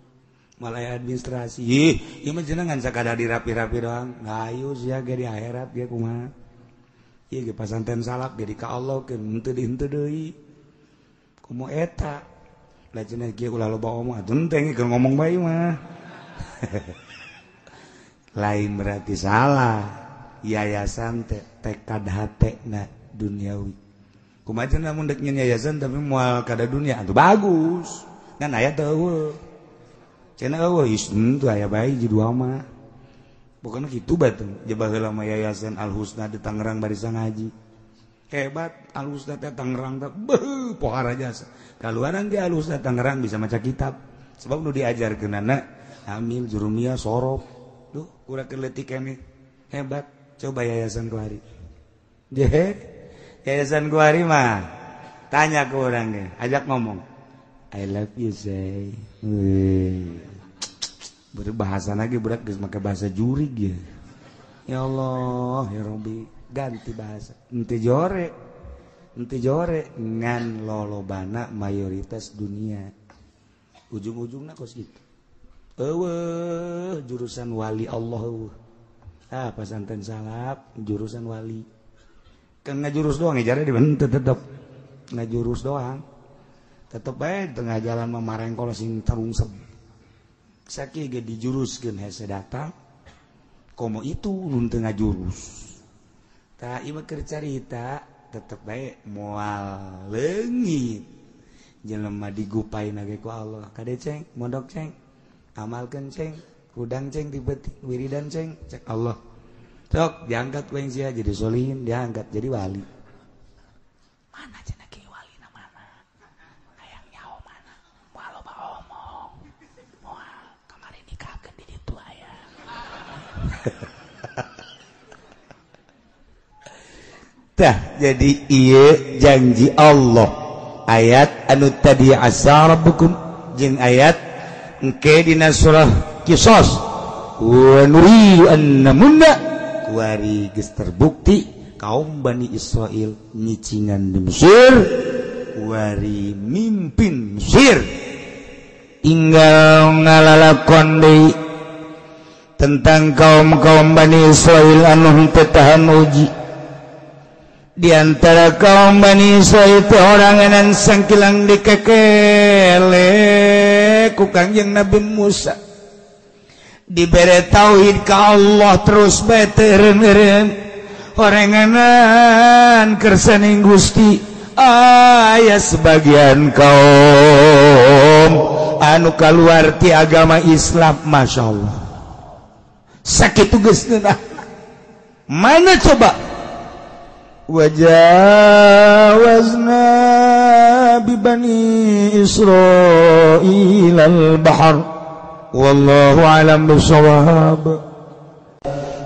[SPEAKER 1] malah administrasi ieu mah cenah ngan sakadar dirapi-rapi doang ngayu sia ge di akhirat ge kumaha ieu ge pasanten salak ge ka Allah ke henteu deui kumaha eta lah cenah kieu ulah loba omong atuh teh keur ngomong bae mah lain berarti salah yayasan teh tekad hatena duniawi kumaha cenah mun dek nyen yayasan tapi moal kada dunia atuh bagus kan aya teh eueuh cenah eueuh isnu teh aya bae ji dua mah bukan kitu batu jebah heula mah yayasan Al Husna di Tangerang barisan ngaji hebat Al Husna teh Tangerang teh beuh pohara jasa kaluaran di Al Husna Tangerang bisa maca kitab sebab nu diajarkeunana hamil jurumiyah sorop duh urang keur leutik keneh hebat coba yayasan kuari yayasan kuari mah tanya ke urang ge ajak ngomong I love you say berbahasa lagi berat geus make bahasa jurig ya Allah ya Rabbi ganti bahasa ente jore ngan lolobana mayoritas dunia ujung-ujungna kos gitu eueuh jurusan wali Allah pesantren salap jurusan wali kan ngajurus doang ya jare di mana tetep ngajurus doang tetep bae tengah jalan mamarengkol sing tarungsep sakieu ge dijuruskeun hese datang komo itu nun teu ngajurus tak ieu keur carita tetep bae moal leungit jelema digupaina ge ku Allah kade ceng mondok ceng amalkeun ceng hudang ceng dibetik wiridan ceng cek Allah sok diangkat ku sia jadi solihin diangkat jadi wali
[SPEAKER 2] mana cenah kieu walina mana hayang nyaho mana moal loba omong moal kamari nikahkeun di ditu aya
[SPEAKER 1] jadi ieu janji Allah ayat anu tadi asa rabbukum jeung ayat engke dina surah Qisas wa nuri annamunna kuari geus terbukti kaum Bani Israel nyicingan di Mesir kuari mimpin Mesir tinggal ngalalakon deui tentang kaum-kaum Bani Israel anu teu tahan uji. Di antara kaum Bani Israel itu orang enan sangkilang dikekele ku Kangjeng Nabi Musa dibere tauhid ka Allah terus bae teureun orenganan kersaning Gusti aya sebagian kaum anu kaluar ti agama Islam masyaallah sakitu geus mana coba wajawazna ببني إسرائيل البحر والله أعلم بالصواب.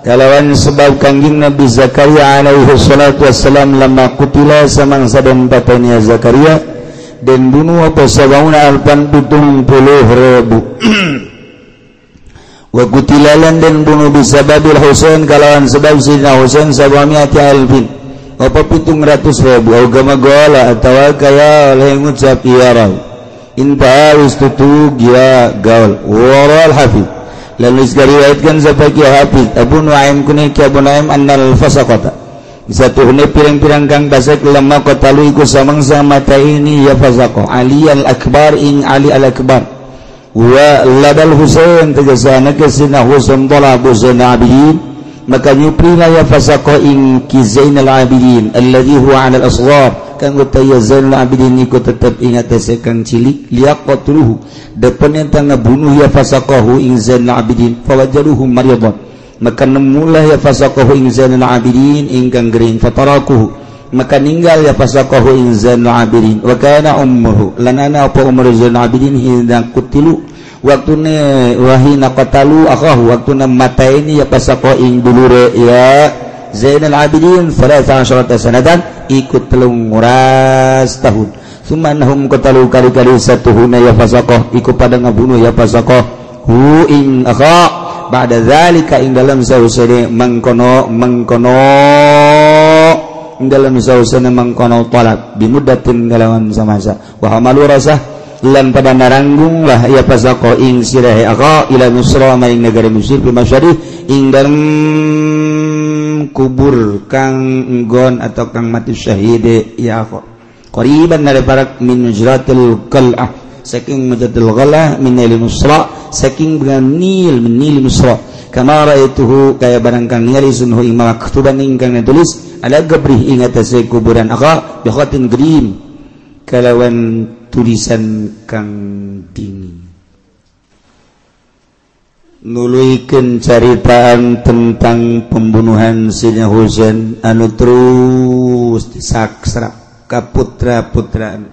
[SPEAKER 1] Kalawan sebab kangjing Nabi Zakaria alaihi salatu wassalam lama kutila samangsa dan patenya Zakaria dan bunuh apa sabauna alpan 70.000 wa kutilalan dan bunuh bisababil Husain kalawan sebab Sayyidina Husain sabamiati alfin apa 700.000 agama gola atau kaya oleh ngucap iya raw inta istutug ya gaul waral hafid lalu diriwayatkan sebagai Hafiz Abu Nuaim kunik Abu Nuaim annal fasaqata satu hune pirang-pirang kang fasik lemah qatalu iku samangsa mata ini ya fasaqah Ali al-Akbar ing Ali al-Akbar wa ladal Husain tegasana kesina Husain talabu Zainal Abidin maka nyuprina ya fasaqah ing ki Zainal Abidin alladhi huwa 'ala al-asghar kang utaya Zainal Abidin iku tetep ingat sekang cilik liaqatluhu depan yang ngabunuh ya fasaqahu ing Zainal Abidin fawajaduhu maridan maka nemulah ya fasaqahu ing Zainal Abidin ingkang gering fatarakuhu maka ninggal ya fasaqahu ing Zainal Abidin wa kana ummuhu lanana apa umur Zainal Abidin hina kutilu waktune wahina qatalu akahu waktuna mataini ya fasaqahu ing dulure ya Zainal Abidin 13 sanatan ikut 13 tahun sumanhum qatalu kali-kali satuhuna ya fasaqah iku pada ngabunuh ya fasaqah hu ing akha ba'da zalika ing dalam sausane mangkono ing dalam sausane mangkono talab bimuddatin kalawan samasa wa hamalu rasah lan pada naranggung lah ya fasaqah ing sirahe akha ila Misra maring negara Mesir fi masyari ing dalam kubur kang nggon atau kang mati syahid ya akha qariban dari parak min nujratil qal'ah saking nujratil qal'ah min Nil Misra saking Nil min Nil Misra kama raituhu kaya barang kang ningali sunhu ing maktuban ingkang ditulis ala gabrih ing atase kuburan akha bi khatin grim kalawan tulisan kang dingin nuluikeun caritaan tentang pembunuhan Sayyidina Husain anu terus disaksra kaputra-putraan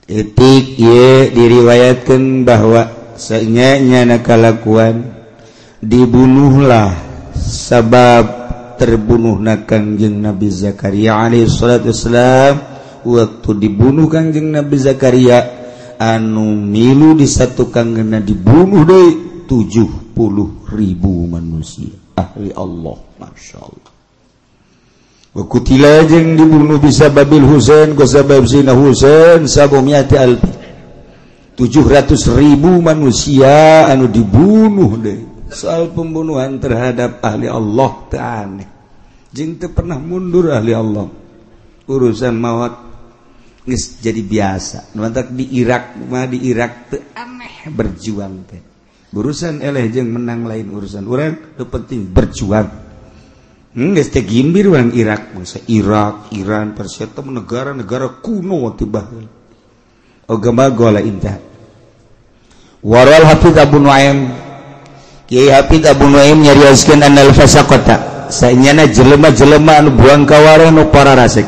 [SPEAKER 1] etik ye diriwayatkan bahwa senyanya kalakuan dibunuhlah sebab terbunuhna Kangjeng Nabi Zakaria alaihi salatu wassalam waktu dibunuh Kangjeng Nabi Zakaria anu milu disatukan kena dibunuh deui 70.000 manusia ahli Allah masyaallah wakutila jeung dibunuh bisa babil Husain ku sabab Sayyidina Husain sabumiati alfi 700.000 manusia anu dibunuh deh soal pembunuhan terhadap ahli Allah teu aneh jeung teu pernah mundur ahli Allah urusan maut geus jadi biasa nu antak di Irak teu aneh berjuang teh urusan eleh jeung menang lain urusan urang teu penting berjuang geus teh gimbir urang Irak masa Irak, Iran, Persia teh negara-negara kuno tiba. Agama gola indah. Waral Hafiz Abu Nuaim Kiai Hafiz Abu Nuaim nyarioskeun annal fasaqata saenyana jelema-jelema anu buang kawara nu para rasik.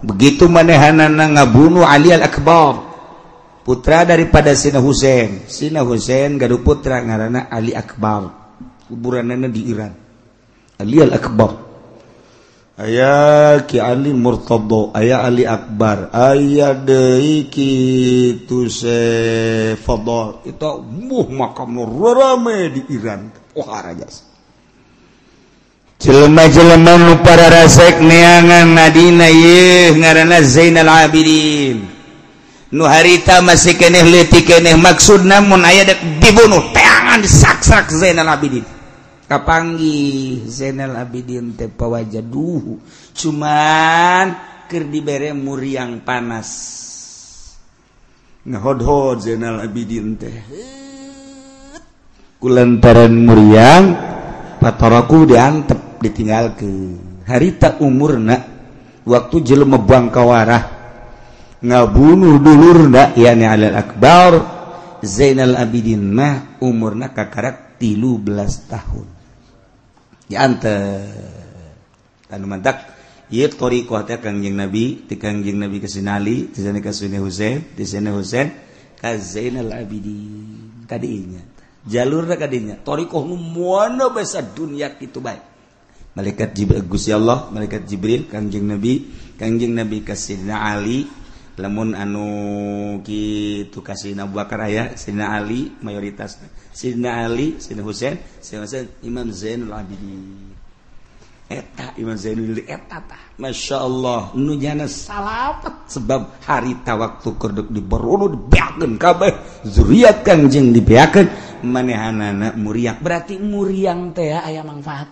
[SPEAKER 1] Begitu manehanana ngabunuh Ali al-Akbar putra daripada Sayyidina Husain. Sayyidina Husain gaduh putra ngaranna Ali Akbar. Kuburanana di Iran. Ali al-Akbar aya Ki Ali Murtadha aya Ali Akbar aya deui kitu Fadl itu makam rame di Iran rajas jelema-jelema nu para rasek neangan nadina ye ngaranna Zainal Abidin nu harita masih keneh leutik keneh maksudna mun aya dibunuh teangan disak-sak Zainal Abidin kapanggih Zainal Abidin teh pawajaduh cuman keur dibere muriang panas ngahodhod Zainal Abidin teh kulantaran muriang pataraku diantep ditinggalkeun harita umurna waktu jelema buang kawarah ngabunuh dulurna yakni Alil Akbar Zainal Abidin mah umurna kakarak 13 tahun diantep anu mantak ieu thariqah teh Kangjeng Nabi ti Kangjeng Nabi ka Sayyidina Ali ti Sayyidina ka Sayyidina Husain ti Sayyidina Husain ka Zainal Abidin kadinya jalurna kadinya thariqah nu moana basa dunya kitu bae malaikat Jibril Gusti Allah malaikat Jibril Kangjeng Nabi ka Sayyidina Ali lamun anu kitu ka Sayyidina Abu Bakar aya Sayyidina Ali mayoritas Sayyidina Ali Sayyidina Husain Imam Zainul Abidin eta Imam Zainul eta tah masyaallah nu jana salapat sebab harita waktu keur diberunuh dibeakeun kabeh zuriat Kangjeng dibeakeun manehanana muriang berarti muriang teh aya manfaat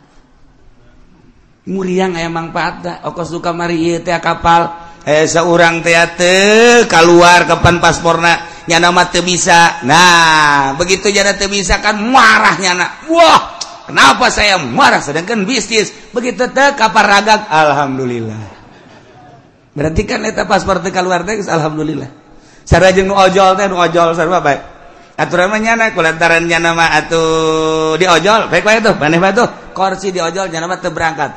[SPEAKER 1] muriang aya manfaat ongkos duka mari ieu teh kapal saurang teh teu kaluar kapan pasporna nyana mah teu bisa nah begitu nyana teu bisa kan marah nyana wah kenapa saya marah sedangkan bisnis begitu teh kaparagak alhamdulillah berarti kan eta paspor teh kaluar teh alhamdulillah sareng nu ojol teh nu ojol sarua bae aturan mah nyana kulantaran nyana mah atuh di ojol baik bae tuh maneh bae tuh kursi di ojol nyana mah teu berangkat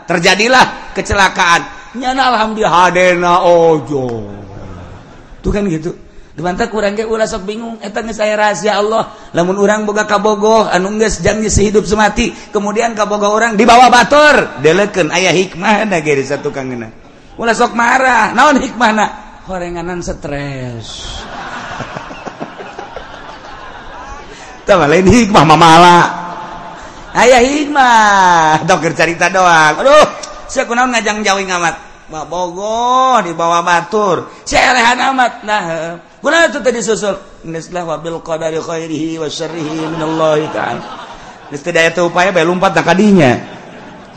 [SPEAKER 1] terjadilah kecelakaan nyana alhamdulillah hadena ojol tuh kan gitu dimana kurang ge ulah sok bingung eta geus aya rahasia Allah lamun urang boga kabogoh anu geus janji sehidup semati kemudian kabogoh urang dibawa batur deleukeun aya hikmahna ge di satukangeuna ulah sok marah naon hikmahna horenganan stres tah lain hikmah mamala aya hikmah dokter carita doang aduh sia kunaon ngajang jauh amat bogoh dibawa batur cerehan amat nah kunaon teh disusul nislah wabil qadari khairihi wa syarrihi minallahi ta'ala geus teh daya teh upaya bae lompat ka dinya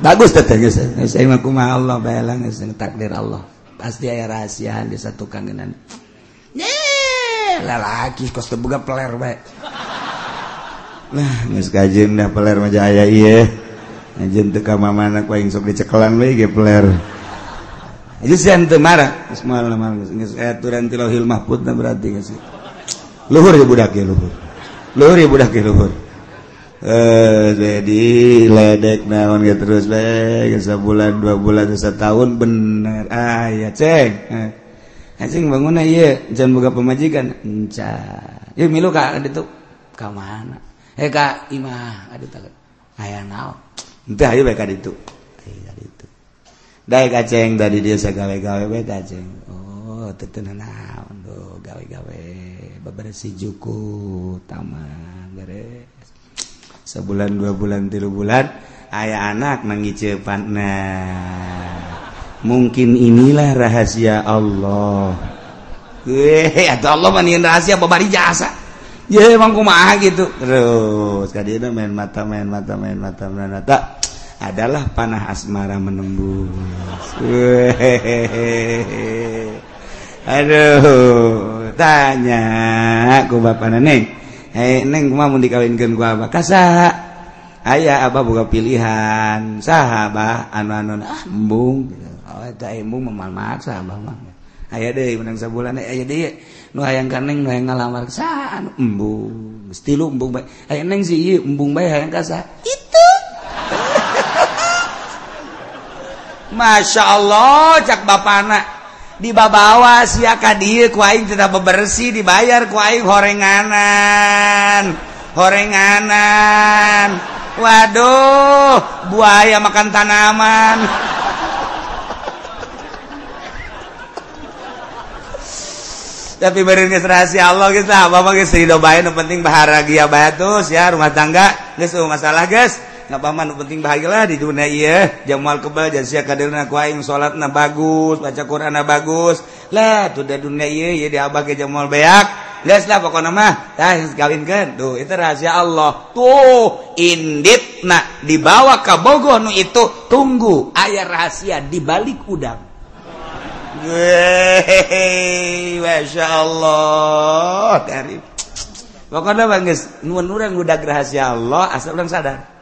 [SPEAKER 1] bagus teh geus saya mah kumaha Allah bae lah geus takdir Allah pasti aya rahasia di satu kangenan lalaki kos teu boga peler bae nah geus kajeun dah peler mah aya ieu anjeun teu ka mamana ku aing sok dicekelan we ge peler aja sian teu marah geus moal geus aturan ti Lauhil Mahfuz na berarti geus luhur ya budak ya luhur ya budak ya luhur jadi ledek naon ge terus bae geus sabulan 2 bulan 1 tahun bener aya ceng anjing bangunna ieu can boga pamajikan encan ieu milu ka ditu ka mana ka imah adu teh aya naon teu hayu bae ka ditu daek aceng tadi dia sagawe-gawe bae aceng oh teu naon do gawe-gawe bebersih juku taman beres sebulan 2 bulan 3 bulan aya anak nangiceupan mungkin inilah rahasia Allah atuh Allah mah nyieun rahasia babari jasa ye emang kumaha gitu terus kadina main mata adalah panah asmara menembus. Aduh, tanya ku bapana Neng. Neng kumaha mun dikawinkeun ku Abah? Kasa aya Abah boga pilihan. Saha Abah anu embung. Oh eta embung mah maksa Abah mah. Aya deui menang sabulan aya deui nu hayang ka Neng nu hayang ngalamar saha anu embung. Geus 3 embung bae. Aya Neng si ieu embung bae hayang ka saha? Itu Masya Allah cak bapana dibawa sia ka dieu ku aing teu bebersih dibayar ku aing horenganan waduh buaya makan tanaman tapi beureun geus rahasia Allah geus lah bapak geus ridho bae nu penting bahagia bae atuh ya rumah tangga geus masalah geus ngapaman nu penting bahagialah di dunia ieu jamal kebal jeung sia kadirna ku aing salatna bagus baca Qur'anna bagus lah tuh da dunia ieu di abah ge jamal beak geus lah pokona mah tah kawinkeun tuh itu rahasia Allah tuh inditna dibawa ka bogoh nu itu tunggu aya rahasia di balik udang Masya Allah tarif pokona mah geus nuhun urang budak rahasia Allah asal urang sadar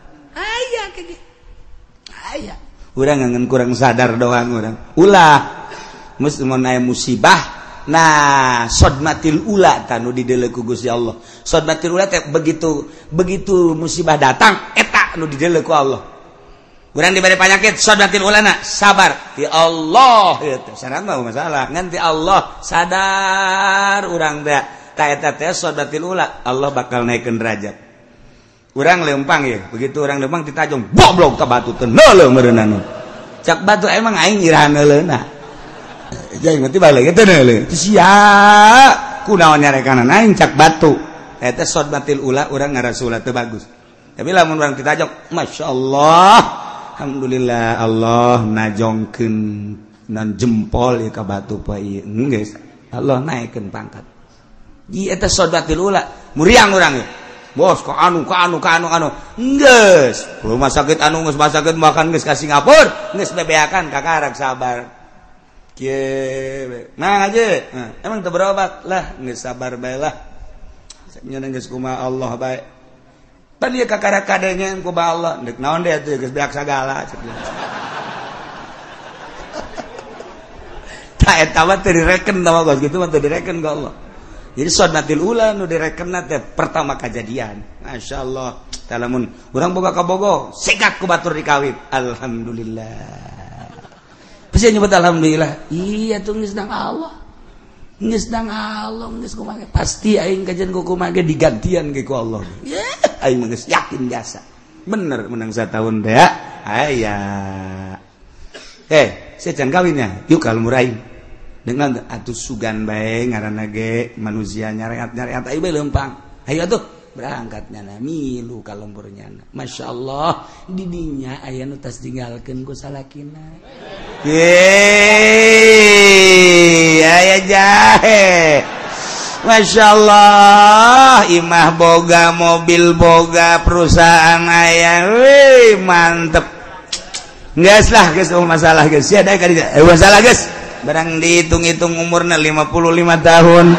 [SPEAKER 1] aya urang ngangen kurang sadar doang urang ulah mun aya musibah nah sodmatil ula tanu dideuleu ku Gusti Allah sodmatil ula teh begitu musibah datang eta nu dideuleu ku Allah urang diberi penyakit sodatil ulana sabar ti Allah itu syarat mah masalah ngan ti Allah sadar urang teh ta eta teh sodatil ula Allah bakal naikeun derajat urang leumpang ya begitu urang leumpang ditajong boblok ka batu teh neuleung meureunana cak batu emang aing irahan neuleuna jadi mati balik itu neuleung sia kunaon nyarekan aing cak batu eta sodatil ula urang ngarasula teu bagus tapi lamun urang ditajong masyaallah alhamdulillah Allah najongkeun nan jempol ieu ka batu pa ieu geus Allah naikeun pangkat ieu eta sodatil ula muriang urang ieu bos ka anu geus rumah sakit anu geus sakit makan geus ka Singapura geus bebeakan kakarak sabar kieu nah aja emang teu berobat lah geus sabar bae lah nya geus kumaha Allah bae pan ieu kakarak kadenge ku ba Allah deuk naon deh atuh geus beak sagala ta eta mah teu direken tah bos kitu mah teu direken ka Allah. Jadi sunnatul ula nu direkenna teh pertama kejadian. Masyaallah. Talamun urang boga ka Bogo, segak ku batur dikawin. Alhamdulillah. Pasti nyebut alhamdulillah. Iya tuh geus dang Allah. Geus dang Allah, geus kumaha. Pasti aing kajian ku kumaha digantian ge ku Allah. Aing geus yakin biasa. Bener menang satahun teh ya. Aya. Saya can kawinnya. Yuk kalau muraing. Dengan atuh sugan bae ngaranna ge manusia nyareat-nyareat ai bae leumpang. Hayu atuh berangkatnya na milu ka lemburnya. Masyaallah di dinya aya nu tas tinggalkeun ku salakina. Aya jahe. Masyaallah imah boga mobil boga perusahaan aya. Wih mantep. Geus lah geus masalah geus. Sia da ka dieu. Masalah geus. Barang dihitung-hitung umurnya 55 tahun.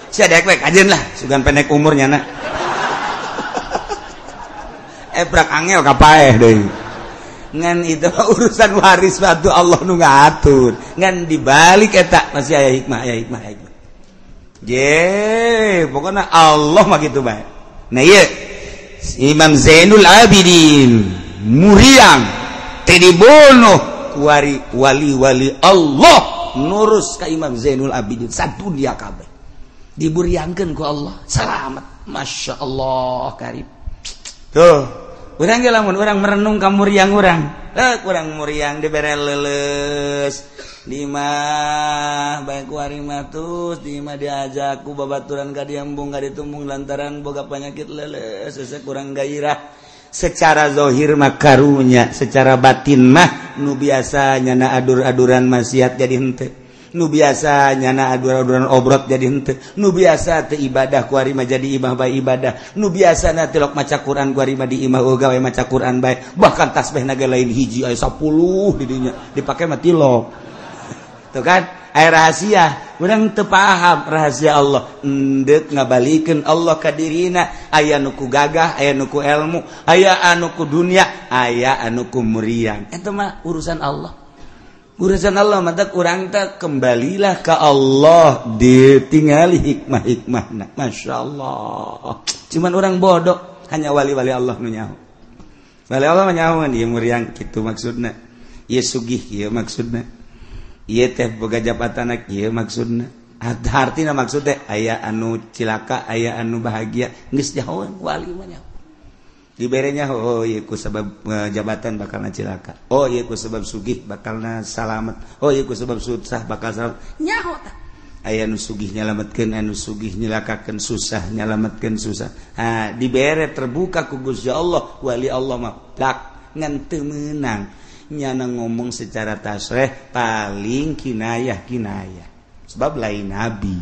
[SPEAKER 1] Sia dek ajeun lah, sugan pendek umurnya na. Prak angel ka paeh deui. Ngan itu urusan waris batu Allah nu ngatur. Ngan dibalik eta masih aya hikmah. Pokoknya Allah mah kitu bae. Nah ieu Imam Zainul Abidin muriang teu dibunuh ku wali-wali Allah nurus ka Imam Zainul Abidin sadunya kabeh diburiangkeun ku Allah selamat masyaallah karim tuh urang ge lamun urang merenung ka muriang urang urang muriang dibere leuleus di mah bae ku ari mah tus di mah diajak ku babaturan ka diembung ka ditumbung lantaran boga penyakit leuleus sesek urang gairah secara zahir mah karunya secara batin mah nu biasanya na adur-aduran maksiat jadi henteu nu biasanya na adur-aduran obrot jadi henteu nu biasa teu ibadah ku ari mah jadi imah bae ibadah nu biasana tilok maca Quran ku ari mah di imah gawe maca Quran bae bahkan tasbihna ge lain hiji aya 10 di dinya dipake mah tilok tuh kan aya rahasia urang teu paham rahasia Allah endeup ngabalikeun Allah ka dirina aya nu ku gagah aya nu ku ilmu aya anu ku dunya aya anu ku muriang eta mah urusan Allah mah teh urang teh kembalilah ka Allah ditingali hikmah-hikmahna masyaallah cuman urang bodoh hanya wali-wali Allah nu nyaho wali Allah mah nyaho ieu muriang kitu maksudna ieu sugih ieu maksudna ieu teh boga jabatan ieu maksudna artina maksud teh aya anu cilaka aya anu bahagia geus jahoan wali mah nyaho diberenya oh ieu ku sabab jabatan bakalna cilaka oh ieu ku sabab sugih bakalna salamet oh ieu ku sabab susah bakal salamet nyaho tah aya anu sugih nyalametkeun anu sugih nyilakakeun susah nyalametkeun susah dibere terbuka ku Gusti Allah wali Allah mah plak ngan teu meunang nyana ngomong secara tasrih paling kinayah sebab lain nabi